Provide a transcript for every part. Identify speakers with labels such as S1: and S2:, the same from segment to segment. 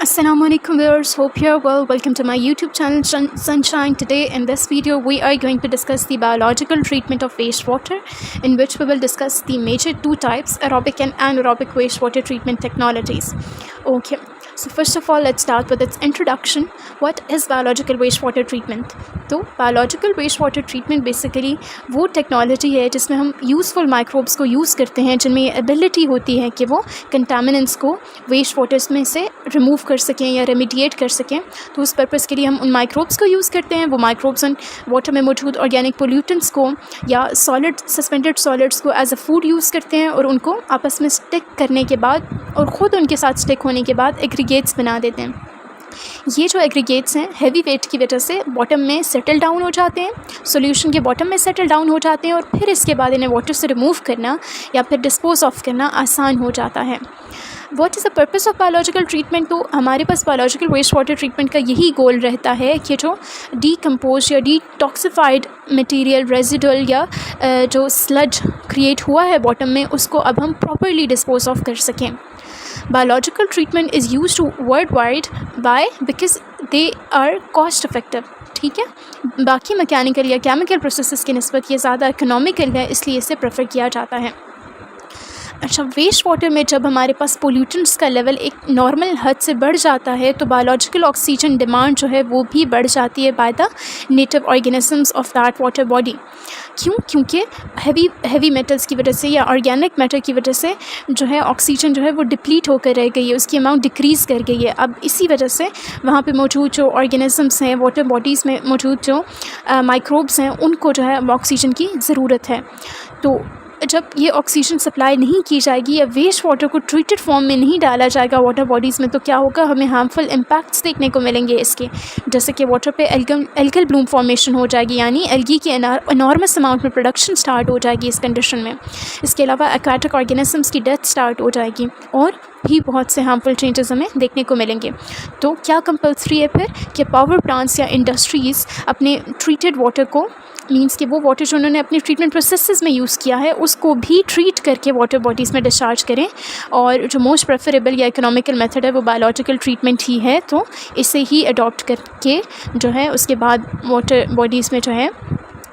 S1: Assalamualaikum viewers, hope you're well. Welcome to my YouTube channel Sunshine. Today in this video we are going to discuss the biological treatment of wastewater, in which we will discuss the major two types, aerobic and anaerobic wastewater treatment technologies. Okay, so first of all let's start with its introduction. What is biological wastewater treatment? तो biological waste water treatment basically वो technology है जिसमें हम useful microbes को use करते हैं, जिनमें ये एबिलिटी होती है कि वो कंटामिनेंट्स को वेस्ट वाटर्स में से रिमूव कर सकें या रेमिडिएट कर सकें। तो उस पर्पज़ के लिए हम उन माइक्रोब्स को यूज़ करते हैं। वो माइक्रोब्स उन वाटर में मौजूद ऑर्गेनिक पोल्यूटेंट्स को या सॉलिड सस्पेंडेड सॉलिड्स को एज अ फूड यूज़ करते हैं और उनको आपस में स्टिक करने के बाद और ख़ुद उनके साथ स्टिक होने के बाद एग्रीगेट्स बना देते हैं। ये जो एग्रीगेट्स हैं हैवी वेट की वजह से बॉटम में सेटल डाउन हो जाते हैं, सॉल्यूशन के बॉटम में सेटल डाउन हो जाते हैं और फिर इसके बाद इन्हें वाटर से रिमूव करना या फिर डिस्पोज ऑफ करना आसान हो जाता है। What is the purpose of biological treatment? तो हमारे पास बायोलॉजिकल वेस्ट वाटर ट्रीटमेंट का यही गोल रहता है कि जो डीकम्पोज या डिटॉक्सिफाइड मटेरियल रेजिडुअल या जो स्लज क्रिएट हुआ है बॉटम में, उसको अब हम प्रॉपरली डिस्पोज ऑफ कर सकें। Biological treatment is used worldwide because they are cost effective. ठीक है, बाकी मैकेनिकल या केमिकल प्रोसेसेस की निस्बत ये ज़्यादा इकोनॉमिकल है, इसलिए इसे प्रेफर किया जाता है। अच्छा, वेस्ट वाटर में जब हमारे पास पोल्यूटेंट्स का लेवल एक नॉर्मल हद से बढ़ जाता है तो बायोलॉजिकल ऑक्सीजन डिमांड जो है वो भी बढ़ जाती है by the native organisms of that water body. क्योंकि हैवी मेटल्स की वजह से या ऑर्गेनिक मैटर की वजह से जो है ऑक्सीजन जो है वो डिप्लीट होकर रह गई है, उसकी अमाउंट डिक्रीज़ कर गई है। अब इसी वजह से वहाँ पे मौजूद जो ऑर्गेनिजम्स हैं, वाटर बॉडीज़ में मौजूद जो माइक्रोब्स हैं, उनको जो है ऑक्सीजन की ज़रूरत है। तो जब ये ऑक्सीजन सप्लाई नहीं की जाएगी या वेस्ट वाटर को ट्रीटेड फॉर्म में नहीं डाला जाएगा वाटर बॉडीज़ में, तो क्या होगा, हमें हार्मफुल इम्पैक्ट्स देखने को मिलेंगे इसके, जैसे कि वाटर पे एल्गल ब्लूम फॉर्मेशन हो जाएगी, यानी एल्गी की एनॉर्मस अमाउंट में प्रोडक्शन स्टार्ट हो जाएगी इस कंडीशन में। इसके अलावा एक्वाटिक ऑर्गेनिजम्स की डेथ स्टार्ट हो जाएगी और भी बहुत से हार्मफुल चेंजेस हमें देखने को मिलेंगे। तो क्या कंपल्सरी है फिर कि पावर प्लांट्स या इंडस्ट्रीज़ अपने ट्रीटेड वाटर को, मींस कि वो वाटर जो उन्होंने अपने ट्रीटमेंट प्रोसेसेस में यूज़ किया है उसको भी ट्रीट करके वाटर बॉडीज़ में डिस्चार्ज करें, और जो मोस्ट प्रेफरेबल या इकोनॉमिकल मेथड है वो बायोलॉजिकल ट्रीटमेंट ही है। तो इसे ही अडॉप्ट करके जो है उसके बाद वाटर बॉडीज़ में जो है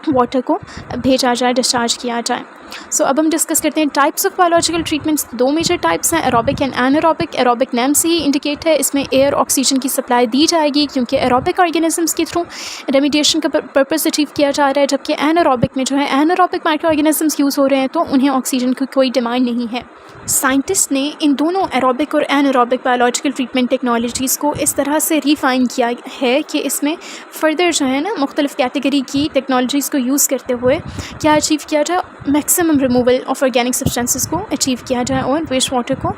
S1: वाटर को भेजा जाए, डिस्चार्ज किया जाए। सो अब हम डिस्कस करते हैं टाइप्स ऑफ बायोलॉजिकल ट्रीटमेंट्स। दो मेजर टाइप्स हैं, aerobic and anaerobic. Aerobic name से ही इंडिकेट है, इसमें एयर ऑक्सीजन की सप्लाई दी जाएगी क्योंकि एरोबिक ऑर्गेनिजम्स के थ्रू रेमिडिएशन का पर्पस अचीव किया जा रहा है, जबकि एनारोबिक में जो है एनारोबिक माइक्रो ऑर्गेनिजम्स यूज़ हो रहे हैं तो उन्हें ऑक्सीजन की कोई डिमांड नहीं है। साइंटिस्ट ने इन दोनों एरोबिक और एनारोबिक बायोलॉजिकल ट्रीटमेंट टेक्नोलॉजीज़ को इस तरह से रिफ़ाइन किया है कि इसमें फ़र्दर जो है ना मुख्तलिफ़ कैटेगरी की टेक्नोलॉजीज़ को यूज़ करते हुए क्या अचीव किया जाए, maximum removal of organic substances को अचीव किया जाए और वेस्ट वाटर को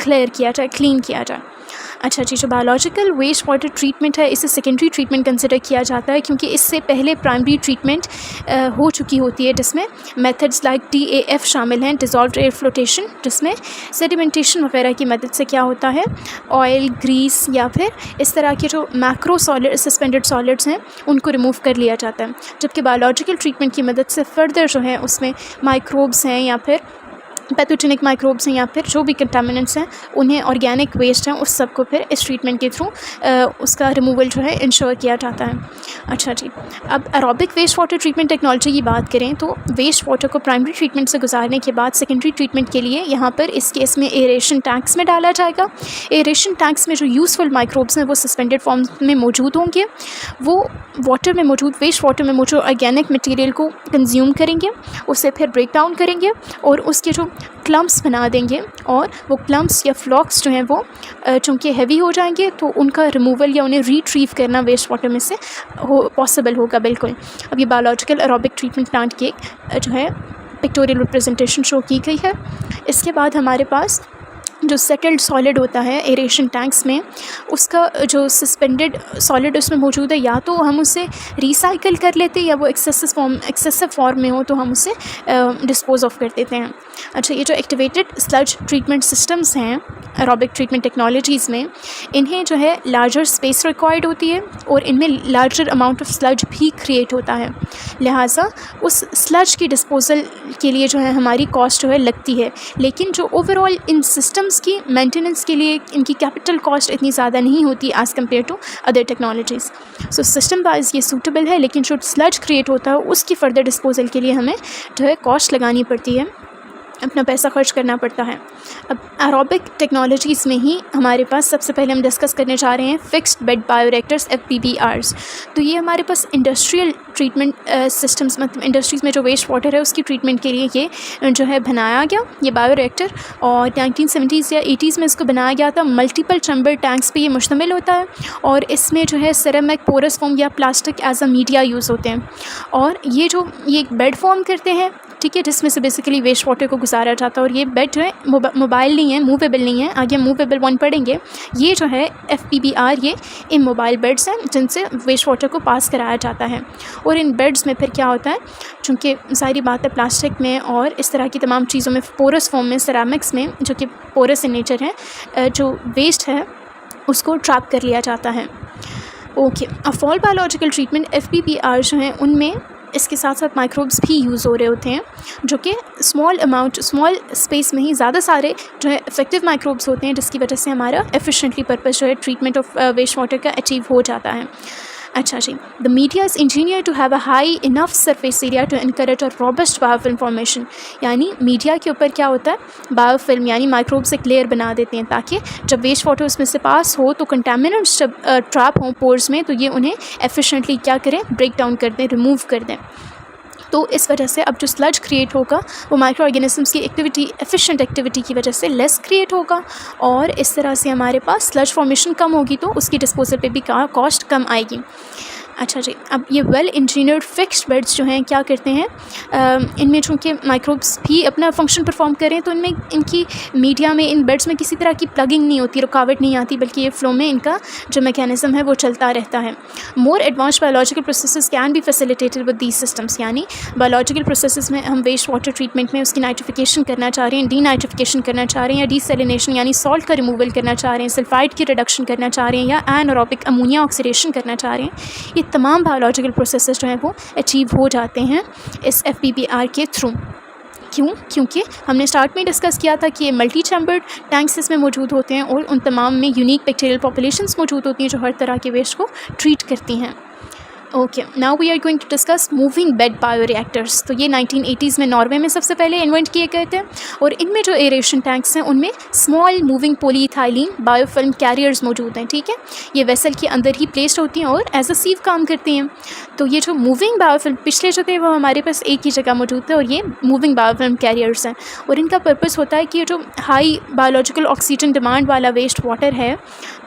S1: क्लियर किया जाए, क्लीन किया जाए। अच्छा जी, जो बायोलॉजिकल वेस्ट वाटर ट्रीटमेंट है इसे सेकेंडरी ट्रीटमेंट कंसिडर किया जाता है क्योंकि इससे पहले प्राइमरी ट्रीटमेंट हो चुकी होती है, जिसमें मेथड्स लाइक DAF शामिल हैं, डिज़ोल्व्ड एयर फ्लोटेशन, जिसमें सेडिमेंटेशन वगैरह की मदद से क्या होता है, ऑयल, ग्रीस या फिर इस तरह के जो मैक्रो सॉलिड सस्पेंडेड सॉलिड्स हैं उनको रिमूव कर लिया जाता है। जबकि बायोलॉजिकल ट्रीटमेंट की मदद से फर्दर जो है उसमें माइक्रोब्स हैं या फिर पैथोजेनिक माइक्रोब्स हैं या फिर जो भी कंटामिनेंट्स हैं, उन्हें ऑर्गेनिक वेस्ट हैं, उस सब को फिर इस ट्रीटमेंट के थ्रू उसका रिमूवल जो है इंश्योर किया जाता है। अच्छा जी, अब aerobic waste water treatment technology की बात करें तो वेस्ट वाटर को प्राइमरी ट्रीटमेंट से गुजारने के बाद सेकेंडरी ट्रीटमेंट के लिए यहाँ पर इस केस में एरेशन टैंक्स में डाला जाएगा। एरेशन टैंक्स में जो यूज़फुल माइक्रोब्स हैं वो सस्पेंडेड फॉर्म में मौजूद होंगे, वो वाटर में मौजूद वेस्ट वाटर में मौजूद ऑर्गेनिक मटेरियल को कंज्यूम करेंगे, उसे फिर ब्रेक डाउन करेंगे और उसके जो क्लम्प्स बना देंगे, और वो क्लम्प्स या फ्लॉक्स जो हैं वो चूँकि हैवी हो जाएंगे तो उनका रिमूवल या उन्हें रिट्रीव करना वेस्ट वाटर में से पॉसिबल होगा बिल्कुल। अब ये बायोलॉजिकल एरोबिक ट्रीटमेंट प्लांट की जो है पिक्टोरियल रिप्रेजेंटेशन शो की गई है। इसके बाद हमारे पास जो सेटल्ड सॉलिड होता है एरेशन टैंक्स में, उसका जो सस्पेंडेड सॉलिड उसमें मौजूद है, या तो हम उसे रिसाइकिल कर लेते हैं या वो एक्सेसिव फॉर्म में हो तो हम उसे डिस्पोज ऑफ कर देते हैं। अच्छा, ये जो एक्टिवेटेड स्लज ट्रीटमेंट सिस्टम्स हैं एरोबिक ट्रीटमेंट टेक्नोलॉजीज़ में, इन्हें जो है लार्जर स्पेस रिक्वायर्ड होती है और इनमें लार्जर अमाउंट ऑफ स्लज भी क्रिएट होता है, लिहाजा उस स्लज की डिस्पोजल के लिए जो है हमारी कॉस्ट जो है लगती है। लेकिन जो ओवरऑल इन सिस्टम्स उसकी मेंटेनेंस के लिए इनकी कैपिटल कॉस्ट इतनी ज़्यादा नहीं होती as compare to other technologies. So system wise ये सूटेबल है, लेकिन जो स्लज क्रिएट होता है उसकी फ़र्दर डिस्पोजल के लिए हमें जो है कॉस्ट लगानी पड़ती है, अपना पैसा खर्च करना पड़ता है। अब एरोबिक टेक्नोलॉजीज़ में ही हमारे पास सबसे पहले हम डिस्कस करने जा रहे हैं फिक्स्ड बेड बायोरिएक्टर्स FBBRs। तो ये हमारे पास इंडस्ट्रियल ट्रीटमेंट सिस्टम्स, मतलब इंडस्ट्रीज़ में जो वेस्ट वाटर है उसकी ट्रीटमेंट के लिए ये जो है बनाया गया ये बायोरिएक्टर, और 1970s या 80s में इसको बनाया गया था। मल्टीपल चैम्बर टैंक्स पे ये मुश्तमिल होता है और इसमें जो है सिरेमिक, पोरस फोम या plastic as a media use होते हैं, और ये एक बेड फॉर्म करते हैं, ठीक है, जिसमें से बेसिकली वेस्ट वाटर को गुजारा जाता है। और ये बेड जो है मोबाइल नहीं है, मूवेबल नहीं है, आगे मूवेबल वन पढ़ेंगे। ये जो है FBBR ये इमोबाइल बेड्स हैं जिनसे वेस्ट वाटर को पास कराया जाता है। और इन बेड्स में फिर क्या होता है, चूँकि सारी बात है प्लास्टिक में और इस तरह की तमाम चीज़ों में, पोरस फॉर्म में, सिरेमिक्स में, जो कि पोरस इन नेचर है, जो वेस्ट है उसको ट्रैप कर लिया जाता है। ओके, अब फॉल बायोलॉजिकल ट्रीटमेंट FBBR जो हैं उनमें इसके साथ साथ माइक्रोब्स भी यूज़ हो रहे होते हैं, जो कि स्मॉल स्पेस में ही ज़्यादा सारे जो है इफेक्टिव माइक्रोब्स होते हैं, जिसकी वजह से हमारा एफिशिएंटली पर्पस जो है ट्रीटमेंट ऑफ वेस्ट वाटर का अचीव हो जाता है। अच्छा जी, the media is engineer to have a high enough surface area to encourage a robust biofilm formation. यानी मीडिया के ऊपर क्या होता है, बायोफिल्म यानी माइक्रोब्स एक लेयर बना देते हैं, ताकि जब वेस्ट वाटर उसमें से पास हो तो कंटेमिनेंट्स जब ट्रैप हों पोर्स में तो ये उन्हें एफिशिएंटली क्या करें, ब्रेक डाउन कर दें, रिमूव कर दें। तो इस वजह से अब जो स्लज क्रिएट होगा वो माइक्रो ऑर्गेनिजम्स की एफिशिएंट एक्टिविटी की वजह से लेस क्रिएट होगा, और इस तरह से हमारे पास स्लज फॉर्मेशन कम होगी तो उसकी डिस्पोजल पे भी कॉस्ट कम आएगी। अच्छा जी, अब ये वेल इंजीनियर्ड फिक्स्ड बेड्स जो हैं क्या करते हैं, इनमें चूँकि माइक्रोब्स भी अपना फंक्शन परफॉर्म करें तो इनमें इनकी मीडिया में, इन बेड्स में किसी तरह की प्लगिंग नहीं होती, रुकावट नहीं आती, बल्कि ये फ्लो में इनका जो मैकेनिज़्म है वो चलता रहता है। More advance biological processes can be facilitated with these systems. यानी बायोलॉजिकल प्रोसेसेस में हम वेस्ट वाटर ट्रीटमेंट में उसकी नाइट्रिफिकेशन करना चाह रहे हैं, डीनाइट्रिफिकेशन करना चाह रहे हैं, या डीसैलिनेशन यानी सॉल्ट का रिमूवल करना चाह रहे हैं, सल्फाइड की रिडक्शन करना चाह रहे हैं, या एनारोबिक अमोनिया ऑक्सीडेशन करना चाह रहे हैं, ये तमाम बायोलॉजिकल प्रोसेसेस जो हैं वो अचीव हो जाते हैं इस FBBR के थ्रू। क्योंकि हमने स्टार्ट में डिस्कस किया था कि ये मल्टी चैम्बर्ड टैंक्स इसमें मौजूद होते हैं और उन तमाम में यूनिक बैक्टीरियल पॉपुलेशंस मौजूद होती हैं जो हर तरह के वेस्ट को ट्रीट करती हैं। Okay, now we are going to discuss moving bed bioreactors. तो ये 1980s में नॉर्वे में सबसे पहले इन्वेंट किए गए थे, और इनमें जो एरेशन टैंक्स हैं उनमें small moving polyethylene biofilm carriers मौजूद हैं, ठीक है। ये वेसल के अंदर ही प्लेस्ड होती हैं और एज अ सीव काम करती हैं। तो ये जो मूविंग बायोफिल्म पिछले जो थे वो हमारे पास एक ही जगह मौजूद थे, और ये मूविंग बायोफिल्म कैरियर्स हैं, और इनका पर्पस होता है कि ये जो हाई बायोलॉजिकल ऑक्सीजन डिमांड वाला वेस्ट वाटर है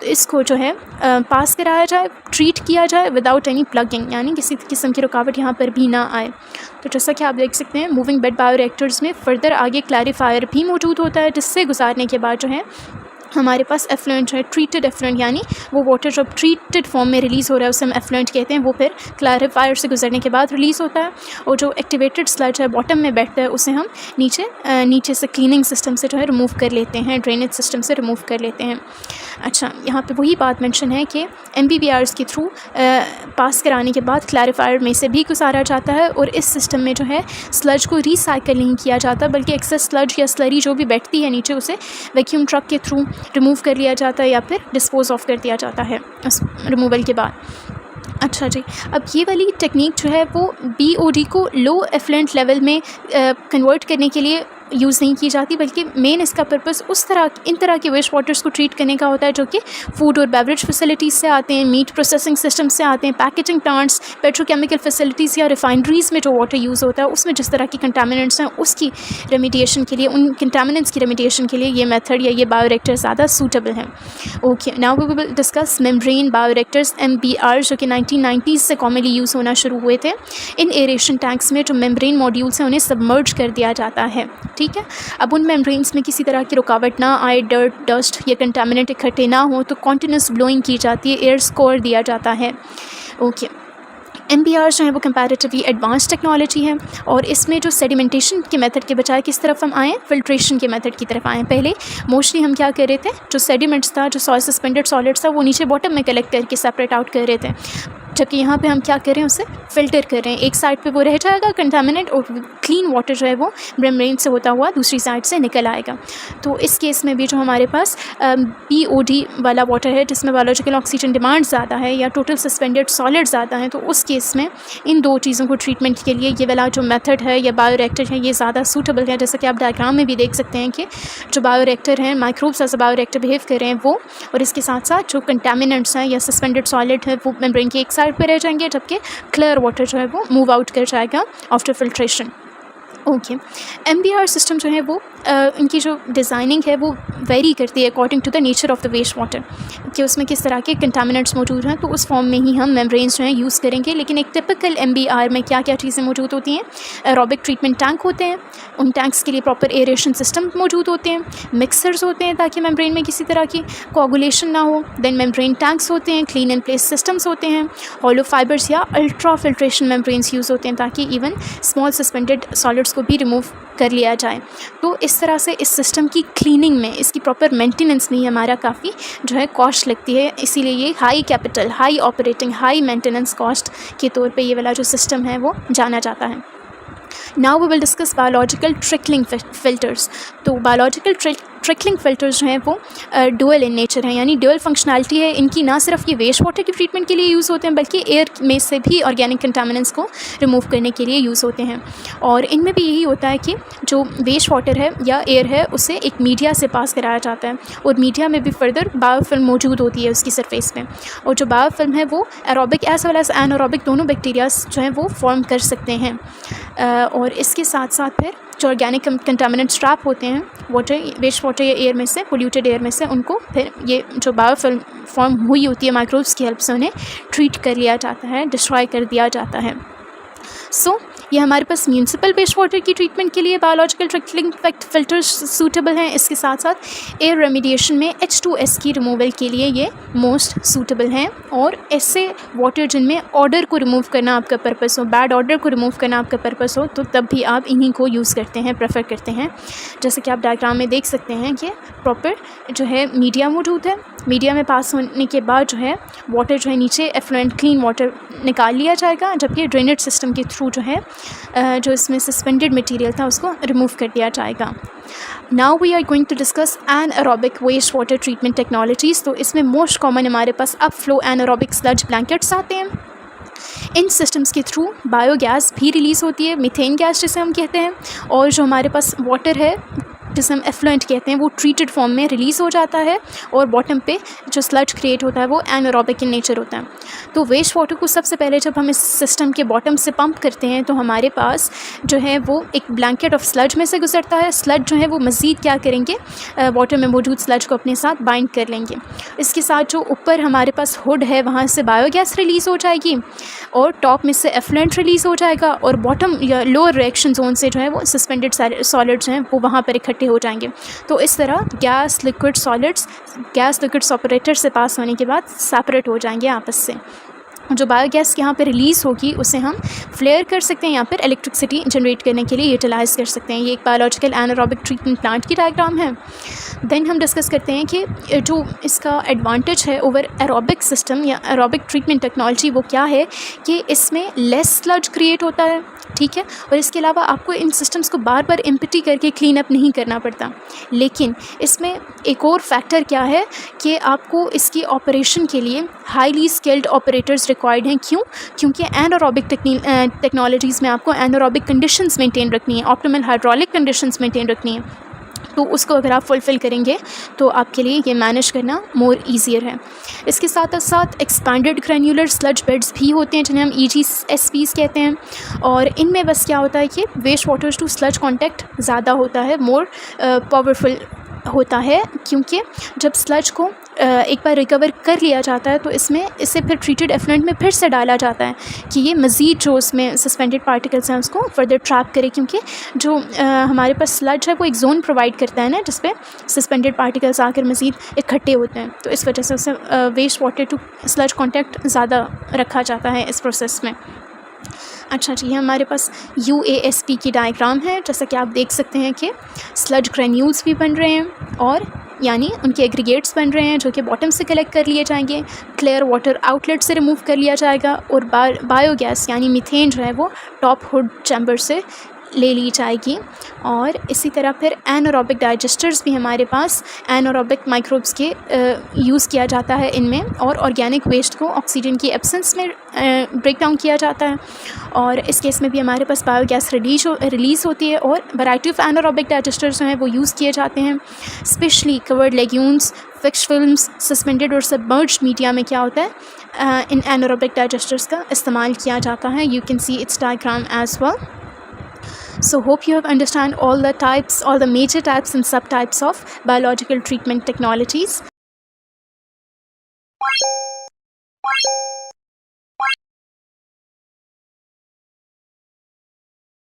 S1: तो इसको जो है पास कराया जाए, ट्रीट किया जाए विदाउट एनी प्लगिंग, यानी किसी किस्म की रुकावट यहाँ पर भी ना आए। तो जैसा कि आप देख सकते हैं मूविंग बेड बायोरिएक्टर्स में फर्दर आगे क्लैरिफायर भी मौजूद होता है, जिससे गुजारने के बाद जो है हमारे पास एफ्लुएंट जो है, ट्रीटेड एफ्लुएंट, यानी वो वाटर जब ट्रीटेड फॉर्म में रिलीज़ हो रहा है उसे हम एफ्लुएंट कहते हैं, वो फिर क्लैरिफायर से गुजरने के बाद रिलीज़ होता है, और जो एक्टिवेटेड स्लज है बॉटम में बैठता है उसे हम नीचे से क्लीनिंग सिस्टम से जो है रिमूव कर लेते हैं, ड्रेनेज सिस्टम से रिमूव कर लेते हैं। अच्छा, यहाँ पे वही बात मेंशन है कि MBBRs के थ्रू पास कराने के बाद क्लैरिफायर में से भी गुजारा जाता है, और इस सिस्टम में जो है स्लज को रिसाइकिल नहीं किया जाता, बल्कि एक्सेस स्लज या स्लरी जो भी बैठती है नीचे उसे वैक्यूम ट्रक के थ्रू रिमूव कर लिया जाता है या फिर डिस्पोज ऑफ कर दिया जाता है उस रिमूवल के बाद। अच्छा जी, अब ये वाली टेक्निक जो है वो BOD को लो एफ्लुएंट लेवल में कन्वर्ट करने के लिए यूज़ नहीं की जाती, बल्कि मेन इसका पर्पस इन तरह के वेस्ट वाटर्स को ट्रीट करने का होता है जो कि फूड और बेवरेज फैसिलिटीज़ से आते हैं, मीट प्रोसेसिंग सिस्टम से आते हैं, पैकेजिंग प्लांट्स, पेट्रोकेमिकल फैसिलिटीज़ या रिफाइनरीज़ में जो वाटर यूज़ होता है उसमें जिस तरह की कंटामिनेंट्स हैं उसकी रेमिडिएशन के लिए, उन कंटामिनेंट्स की रेमिडिएशन के लिए ये मेथड या ये बायोरिएक्टर ज़्यादा सूटेबल हैं। Okay, now we will discuss membrane bioreactors MBR, जो कि 1990s से कॉमनली यूज़ होना शुरू हुए थे। इन एरेशन टैंक्स में जो मेम्ब्रेन मॉड्यूल्स हैं उन्हें सबमर्ज कर दिया जाता है, ठीक है। अब उन मेम्ब्रेन्स में किसी तरह की रुकावट ना आए, डर्ट, डस्ट या कंटामिनेंट इकट्ठे ना हो, तो कॉन्टिन्यूस ब्लोइंग की जाती है, एयर स्कोर दिया जाता है। ओके, MBR जो है वो कंपैरेटिवली एडवांस टेक्नोलॉजी है, और इसमें जो सेडिमेंटेशन के मेथड के बजाय किस तरफ हम आएँ, फिल्ट्रेशन के मेथड की तरफ आएँ। पहले मोस्टली हम क्या कर रहे थे, जो सेडिमेंट्स था, जो सॉइल सस्पेंडेड सॉलिड्स था, वो नीचे बॉटम में कलेक्ट करके सेपरेट आउट कर रहे थे। जबकि यहाँ पे हम क्या कर रहे हैं, उसे फ़िल्टर कर रहे हैं। एक साइड पे वो रह जाएगा कंटामिनेंट और क्लीन वाटर जो है वो मेम्ब्रेन से होता हुआ दूसरी साइड से निकल आएगा। तो इस केस में भी जो हमारे पास POD वाला वाटर है जिसमें बायोलॉजिकल ऑक्सीजन डिमांड ज़्यादा है या टोटल सस्पेंडेड सॉलिड ज़्यादा है, तो उस केस में इन दो चीज़ों को ट्रीटमेंट के लिए ये वाला जो मेथड है या बायोरिएक्टर है ये ज़्यादा सूटेबल है। जैसा कि आप डायग्राम में भी देख सकते हैं कि जो बायोरिएक्टर हैं, microbes as a bioreactor behave कर रहे हैं वो, और इसके साथ साथ जो कंटामिनेंट्स हैं या सस्पेंडेड सॉलिड है वो मेम्ब्रेन की एक साइड पर रह जाएंगे, जबकि क्लियर वाटर जो है वो मूव आउट कर जाएगा after filtration. Okay, MBR system जो है वो इनकी जो डिज़ाइनिंग है वो वेरी करती है according to the nature of the waste water, कि उसमें किस तरह के कंटामिनेंट्स मौजूद हैं। तो उस फॉर्म में ही हम मेम्ब्रेन्स जो हैं यूज़ करेंगे। लेकिन एक टिपिकल MBR में क्या क्या चीज़ें मौजूद होती हैं? एरोबिक ट्रीटमेंट टैंक होते हैं, उन टैंक्स के लिए प्रॉपर एरेशन सिस्टम मौजूद होते हैं, मिक्सर्स होते हैं ताकि मेम्ब्रेन में किसी तरह की कोगुलेशन ना हो, देन मेम्ब्रेन टैंक्स होते हैं, क्लीन एंड प्लेस सिस्टम्स होते हैं, हॉलो फाइबर्स या अल्ट्रा फिल्ट्रेशन मेम्ब्रेन्स यूज़ होते हैं ताकि इवन स्मॉल सस्पेंडेड सॉलिड्स को भी रिमूव कर लिया जाए। तो इस तरह से इस सिस्टम की क्लीनिंग में इसकी प्रॉपर मेंटेनेंस में हमारा काफ़ी जो है कॉस्ट लगती है, इसीलिए ये high capital, high operating, high maintenance cost के तौर पे ये वाला जो सिस्टम है वो जाना जाता है। Now we will discuss biological trickling filters. तो बायोलॉजिकल ट्रिकलिंग फ़िल्टर्स जो हैं वो डुअल इन नेचर हैं, यानी डुअल फंक्शनैलिटी है इनकी। ना सिर्फ ये वेस्ट वाटर की ट्रीटमेंट के लिए यूज़ होते हैं बल्कि एयर में से भी ऑर्गेनिक कंटामिनेंट्स को रिमूव करने के लिए यूज़ होते हैं। और इनमें भी यही होता है कि जो वेस्ट वाटर है या एयर है उसे एक मीडिया से पास कराया जाता है, और मीडिया में भी फर्दर बायोफिल्म मौजूद होती है उसकी सरफेस पे। और जो बायोफिल्म है वो aerobic as well as anaerobic दोनों बैक्टीरियाज जो हैं वो फॉर्म कर सकते हैं। और इसके साथ साथ फिर जो ऑर्गेनिक कंटामिनेंट्स ट्रैप होते हैं वाटर, वेस्ट वाटर या एयर में से, पोल्यूटेड एयर में से, उनको फिर ये जो बायोफिल्म फॉर्म हुई होती है माइक्रोब्स की हेल्प से उन्हें ट्रीट कर लिया जाता है, डिस्ट्रॉय कर दिया जाता है। सो ये हमारे पास म्यूनिसिपल वेस्ट वाटर की ट्रीटमेंट के लिए बायोलॉजिकल ट्रिकलिंग फ़िल्टर्स सूटेबल हैं। इसके साथ साथ एयर रेमिडिएशन में H2S की रिमूवल के लिए ये मोस्ट सूटेबल हैं। और ऐसे वाटर जिनमें ऑर्डर को रिमूव करना आपका पर्पस हो, बैड ऑर्डर को रिमूव करना आपका पर्पस हो, तो तब भी आप इन्हीं को यूज़ करते हैं, प्रेफर करते हैं। जैसे कि आप डायग्राम में देख सकते हैं कि प्रॉपर जो है मीडिया मौजूद है, मीडिया में पास होने के बाद जो है वाटर जो है नीचे एफ्लुएंट क्लीन वाटर निकाल लिया जाएगा, जबकि ड्रेनेज सिस्टम के थ्रू जो है जो इसमें सस्पेंडेड मटेरियल था उसको रिमूव कर दिया जाएगा। Now we are going to discuss anaerobic waste water treatment technologies. तो इसमें मोस्ट कॉमन हमारे पास up flow anaerobic sludge blankets आते हैं। इन सिस्टम्स के थ्रू बायोगैस भी रिलीज़ होती है, मीथेन गैस जिसे हम कहते हैं, और जो हमारे पास वाटर है जिसे हम एफ्लुएंट कहते हैं वो ट्रीटेड फॉर्म में रिलीज़ हो जाता है, और बॉटम पे जो स्लज क्रिएट होता है वो एनारोबिक इन नेचर होता है। तो वेस्ट वाटर को सबसे पहले जब हम इस सिस्टम के बॉटम से पंप करते हैं तो हमारे पास जो है वो एक ब्लैंकेट ऑफ स्लज में से गुजरता है। स्लज जो है वो मज़ीद क्या करेंगे, वाटर में मौजूद स्लज को अपने साथ बाइंड कर लेंगे। इसके साथ जो ऊपर हमारे पास हुड है वहाँ से बायोगैस रिलीज़ हो जाएगी, और टॉप में से एफ्लुएंट रिलीज़ हो जाएगा, और बॉटम या लोअर रिएक्शन जोन से जो है वो सस्पेंडेड सॉलिड्स हैं वो वहाँ पर इकट्ठे हो जाएंगे। तो इस तरह gas liquid solids gas liquid separator से पास होने के बाद सेपरेट हो जाएंगे आपस से। जो बायोगैस यहाँ पे रिलीज़ होगी उसे हम फ्लेयर कर सकते हैं, यहाँ पर इलेक्ट्रिसिटी जनरेट करने के लिए यूटिलाइज़ कर सकते हैं। ये एक बायोलॉजिकल एनारोबिक ट्रीटमेंट प्लांट की डायग्राम है। देन हम डिस्कस करते हैं कि जो इसका एडवांटेज है ओवर एरोबिक सिस्टम या एरोबिक ट्रीटमेंट टेक्नोलॉजी वो क्या है कि इसमें लेस स्लज क्रिएट होता है, ठीक है, और इसके अलावा आपको इन सिस्टम्स को बार बार एम्प्टी करके क्लीन अप नहीं करना पड़ता। लेकिन इसमें एक और फैक्टर क्या है कि आपको इसकी ऑपरेशन के लिए हाईली स्किल्ड ऑपरेटर्स रिक्वायर्ड हैं। क्यों? क्योंकि एनारोबिक टेक्नोलॉजीज़ में आपको एनारोबिक कंडीशंस मेंटेन रखनी है, ऑप्टिमल हाइड्रोलिक कंडीशंस मेंटेन रखनी है। तो उसको अगर आप फुलफ़िल करेंगे तो आपके लिए ये मैनेज करना मोर ईजियर है। इसके साथ साथ एक्सपैंडेड ग्रैन्युलर स्लज बेड्स भी होते हैं जिन्हें हम EGSPs कहते हैं, और इनमें बस क्या होता है कि waste water to sludge contact ज़्यादा होता है, मोर पावरफुल होता है, क्योंकि जब स्लज को एक बार रिकवर कर लिया जाता है तो इसे फिर ट्रीटेड एफ्लुएंट में फिर से डाला जाता है कि ये मज़ीद जो उसमें सस्पेंडेड पार्टिकल्स हैं उसको फर्दर ट्रैप करे, क्योंकि जो हमारे पास स्लज है वो एक जोन प्रोवाइड करता है ना जिस पे सस्पेंडेड पार्टिकल्स आकर मज़ीद इकट्ठे होते हैं। तो इस वजह से उसे waste water to sludge contact ज़्यादा रखा जाता है इस प्रोसेस में। अच्छा जी, हमारे पास UASP की डायग्राम है। जैसा कि आप देख सकते हैं कि स्लज ग्रैन्यूल्स भी बन रहे हैं और यानी उनके एग्रीगेट्स बन रहे हैं जो कि बॉटम से कलेक्ट कर लिए जाएंगे, क्लियर वाटर आउटलेट से रिमूव कर लिया जाएगा और बायोगैस यानी मीथेन जो है वो टॉप हुड चैम्बर से ले ली जाएगी। और इसी तरह फिर एनारोबिक डाइजेस्टर्स भी हमारे पास, एनारोबिक माइक्रोब्स के यूज़ किया जाता है इनमें, और ऑर्गेनिक वेस्ट को ऑक्सीजन की एब्सेंस में ब्रेक डाउन किया जाता है, और इस केस में भी हमारे पास बायोगैस रिलीज़ होती है। और वैरायटी ऑफ एनारोबिक डाइजेस्टर्स जो हैं वो यूज़ किए जाते हैं, specially covered legumes, fish films, suspended और सबमर्ज्ड मीडिया में क्या होता है, इन एनारोबिक डाइजेस्टर्स का इस्तेमाल किया जाता है। You can see its diagram as well. So hope you have understand all the types, all the major types and subtypes of biological treatment technologies.